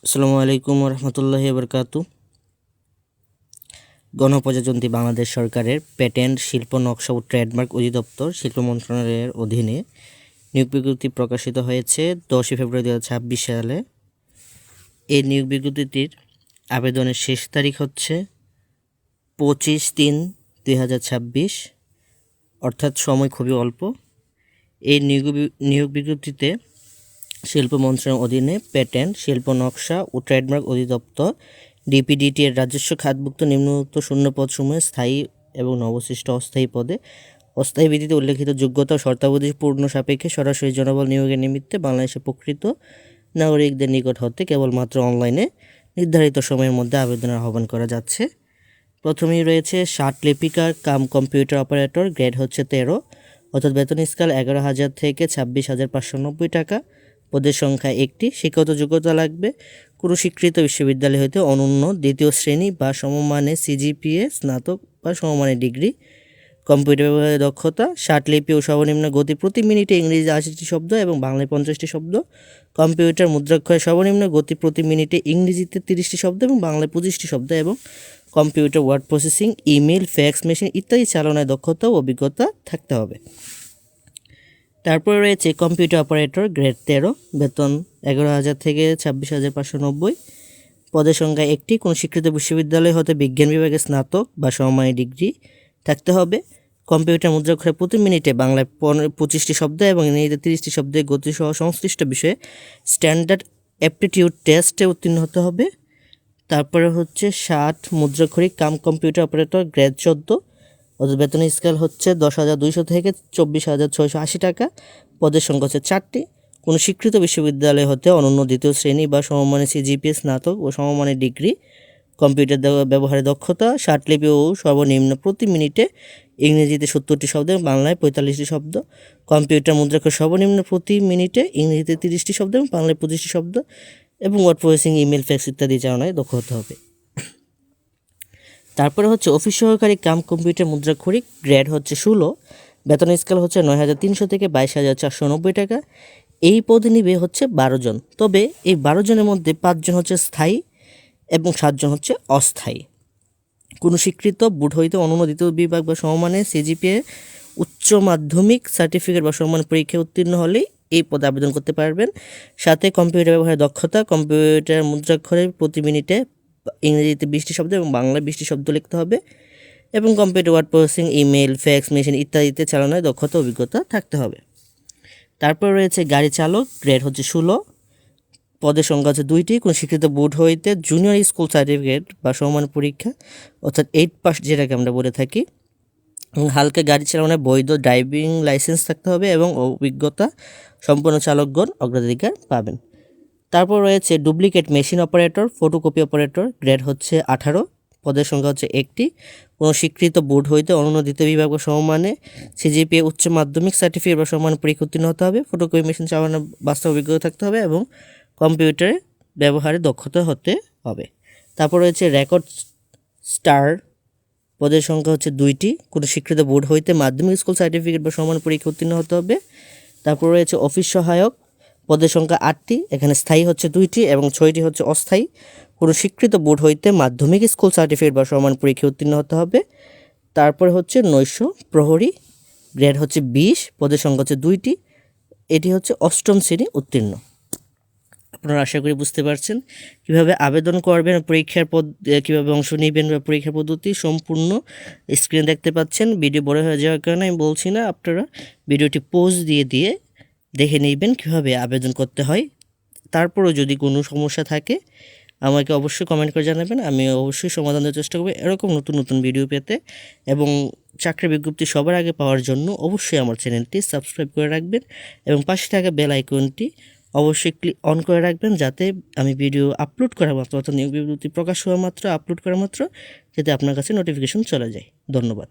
আসসালামু আলাইকুম রহমতুল্লাহি বরকাতু। গণপ্রজাতন্ত্রী বাংলাদেশ সরকারের প্যাটেন্ট, শিল্প, নকশা ও ট্রেডমার্ক অধিদপ্তর শিল্প মন্ত্রণালয়ের অধীনে নিয়োগ বিজ্ঞপ্তি প্রকাশিত হয়েছে 10 ফেব্রুয়ারি 2026 সালে। এই নিয়োগ বিজ্ঞপ্তিটির আবেদনের শেষ তারিখ হচ্ছে 25/3/2026, অর্থাৎ সময় খুবই অল্প। এই নিয়োগ বিজ্ঞপ্তিতে শিল্প মন্ত্রণালয়ের অধীনে প্যাটেন্ট, শিল্প, নকশা ও ট্রেডমার্ক অধিদপ্তর ডিপিডিটি এর রাজস্ব খাতভুক্ত নিম্নোক্ত শূন্যপদসমূহে স্থায়ী এবং নবসৃষ্ট অস্থায়ী পদে অস্থায়ী ভিত্তিতে উল্লেখিত যোগ্যতা ও শর্তাবলী পূর্ণ সাপেক্ষে সরাসরি জনবল নিয়োগের নিমিত্তে বাংলাদেশের প্রকৃত নাগরিকদের নিকট হতে কেবলমাত্র অনলাইনে নির্ধারিত সময়ের মধ্যে আবেদনের আহ্বান করা যাচ্ছে। প্রথমেই রয়েছে ষাট লিপিকার কাম কম্পিউটার অপারেটর, গ্রেড হচ্ছে 13, অর্থাৎ বেতন স্কেল 11,000 থেকে 26,590 টাকা। পদের সংখ্যা 1টি। শিক্ষাগত যোগ্যতা লাগবে কোনো স্বীকৃত বিশ্ববিদ্যালয় হতে অনন্য দ্বিতীয় শ্রেণী বা সমমানের সিজিপিএ, স্নাতক বা সমমানের ডিগ্রি। কম্পিউটার ব্যবহারের দক্ষতা 60 লিপি ও সর্বনিম্ন গতি প্রতি মিনিটে ইংরেজি 80টি শব্দ এবং বাংলায় 50টি শব্দ। কম্পিউটার মুদ্রাক্ষরে সর্বনিম্ন গতি প্রতি মিনিটে ইংরেজিতে 30টি শব্দ এবং বাংলায় 25টি শব্দ এবং computer word processing, email, fax machine ইত্যাদি চালনায় দক্ষতা ও অভিজ্ঞতা থাকতে হবে। তারপরে রয়েছে কম্পিউটার অপারেটর, গ্রেড 13, বেতন 11,000 থেকে 26,590। পদের সংখ্যা 1টি। কোনো স্বীকৃত বিশ্ববিদ্যালয় হতে বিজ্ঞান বিভাগে স্নাতক বা সমমানের ডিগ্রি থাকতে হবে। কম্পিউটার মুদ্রাক্ষরে প্রতি মিনিটে বাংলায় 25টি শব্দ এবং ইংরেজিতে 30টি শব্দের গতিসহ সংশ্লিষ্ট বিষয়ে স্ট্যান্ডার্ড অ্যাপটিটিউড টেস্টে উত্তীর্ণ হতে হবে। তারপরে হচ্ছে 60 মুদ্রাক্ষরিক কাম কম্পিউটার অপারেটর, গ্রেড 14, অর্থাৎ বেতন স্কেল হচ্ছে 10,200 থেকে 24,680 টাকা। পদের সংখ্যা হচ্ছে 4টি। কোনো স্বীকৃত বিশ্ববিদ্যালয় হতে অনন্য দ্বিতীয় শ্রেণী বা সমমানের সিজিপিএ, স্নাতক ও সমমানের ডিগ্রি। কম্পিউটার ব্যবহারে দক্ষতা 60 লিপি ও সর্বনিম্ন প্রতি মিনিটে ইংরেজিতে 70টি শব্দ এবং বাংলায় 45টি শব্দ। কম্পিউটার মুদ্রাক্ষর সর্বনিম্ন প্রতি মিনিটে ইংরেজিতে 30টি শব্দ এবং বাংলায় 25টি শব্দ এবং ওয়ার্ড প্রসেসিং, ইমেল, ফ্যাক্স ইত্যাদি চালনায় দক্ষ হতে হবে। তারপরে হচ্ছে অফিস সহকারী কাম কম্পিউটার মুদ্রাক্ষরিক, গ্রেড হচ্ছে 16, বেতন স্কেল হচ্ছে 9,300 থেকে 22,490 টাকা। এই পদে নিবে হচ্ছে 12 জন, তবে এই 12 জনের মধ্যে 5 জন হচ্ছে স্থায়ী এবং 7 জন হচ্ছে অস্থায়ী। কোনো স্বীকৃত বোর্ড হইতে অনন্য দ্বিতীয় বিভাগ বা সমমানের সিজিপিএ, উচ্চ মাধ্যমিক সার্টিফিকেট বা সমমান পরীক্ষায় উত্তীর্ণ হলেই এই পদে আবেদন করতে পারবেন। সাথে কম্পিউটার ব্যবহারের দক্ষতা, কম্পিউটার মুদ্রাক্ষরে প্রতি মিনিটে ইংরেজিতে 20টি শব্দ এবং বাংলায় 20টি শব্দ লিখতে হবে এবং computer word processing, email, fax machine ইত্যাদিতে চালানোর দক্ষতা অভিজ্ঞতা থাকতে হবে। তারপর রয়েছে গাড়ি চালক, গ্রেড হচ্ছে 16, পদের সংখ্যা হচ্ছে 2টি। কোনো স্বীকৃত বোর্ড হইতে জুনিয়র স্কুল সার্টিফিকেট বা সমমান পরীক্ষা, অর্থাৎ 8 পাস যেটাকে আমরা বলে থাকি, এবং হালকা গাড়ি চালানোর বৈধ ড্রাইভিং লাইসেন্স থাকতে হবে এবং অভিজ্ঞতা সম্পন্ন চালকগণ অগ্রাধিকার পাবেন। তারপর রয়েছে duplicate machine operator, photocopy operator, grade হচ্ছে 18, পদের সংখ্যা হচ্ছে 1টি। কোনো স্বীকৃত বোর্ড হইতে অনন্য দ্বিতীয় বিভাগ বা সমমানে সিজিপিএ, উচ্চ মাধ্যমিক সার্টিফিকেট বা সমমান পরীক্ষা উত্তীর্ণ হতে হবে। ফটোকপি মেশিন চালানোর বাস্তব অভিজ্ঞতা থাকতে হবে এবং কম্পিউটারে ব্যবহারে দক্ষতা হতে হবে। তারপর রয়েছে রেকর্ড স্টার, পদের সংখ্যা হচ্ছে 2টি। কোনো স্বীকৃত বোর্ড হইতে মাধ্যমিক স্কুল সার্টিফিকেট বা সমান পরীক্ষা উত্তীর্ণ হতে হবে। তারপর রয়েছে অফিস সহায়ক, পদের সংখ্যা 8টি। এখানে স্থায়ী হচ্ছে 2টি এবং 6টি হচ্ছে অস্থায়ী। কোনো স্বীকৃত বোর্ড হইতে মাধ্যমিক স্কুল সার্টিফিকেট বা সমান পরীক্ষা উত্তীর্ণ হতে হবে। তারপরে হচ্ছে নৈশ প্রহরী, গ্রেড হচ্ছে 20, পদের সংখ্যা হচ্ছে 2টি। এটি হচ্ছে 8ম শ্রেণী উত্তীর্ণ। আপনারা আশা করি বুঝতে পারছেন কীভাবে আবেদন করবেন, পরীক্ষার কীভাবে অংশ নেবেন বা পরীক্ষার পদ্ধতি সম্পূর্ণ স্ক্রিনে দেখতে পাচ্ছেন। ভিডিও বড় হয়ে যাওয়ার কারণে আমি বলছি না, আপনারা ভিডিওটি পজ দিয়ে দেখে নেবেন কীভাবে আবেদন করতে হয়। তারপরেও যদি কোনো সমস্যা থাকে আমাকে অবশ্যই কমেন্ট করে জানাবেন, আমি অবশ্যই সমাধান দেওয়ার চেষ্টা করব। এরকম নতুন নতুন ভিডিও পেতে এবং চাকরির বিজ্ঞপ্তি সবার আগে পাওয়ার জন্য অবশ্যই আমার চ্যানেলটি সাবস্ক্রাইব করে রাখবেন এবং পাশে থাকা বেল আইকনটি অবশ্যই অন করে রাখবেন, যাতে আমি ভিডিও আপলোড করা মাত্র, অর্থাৎ নিয়োগ বিজ্ঞপ্তি প্রকাশ হওয়া মাত্র, আপলোড করা মাত্র যাতে আপনার কাছে নোটিফিকেশন চলে যায়। ধন্যবাদ।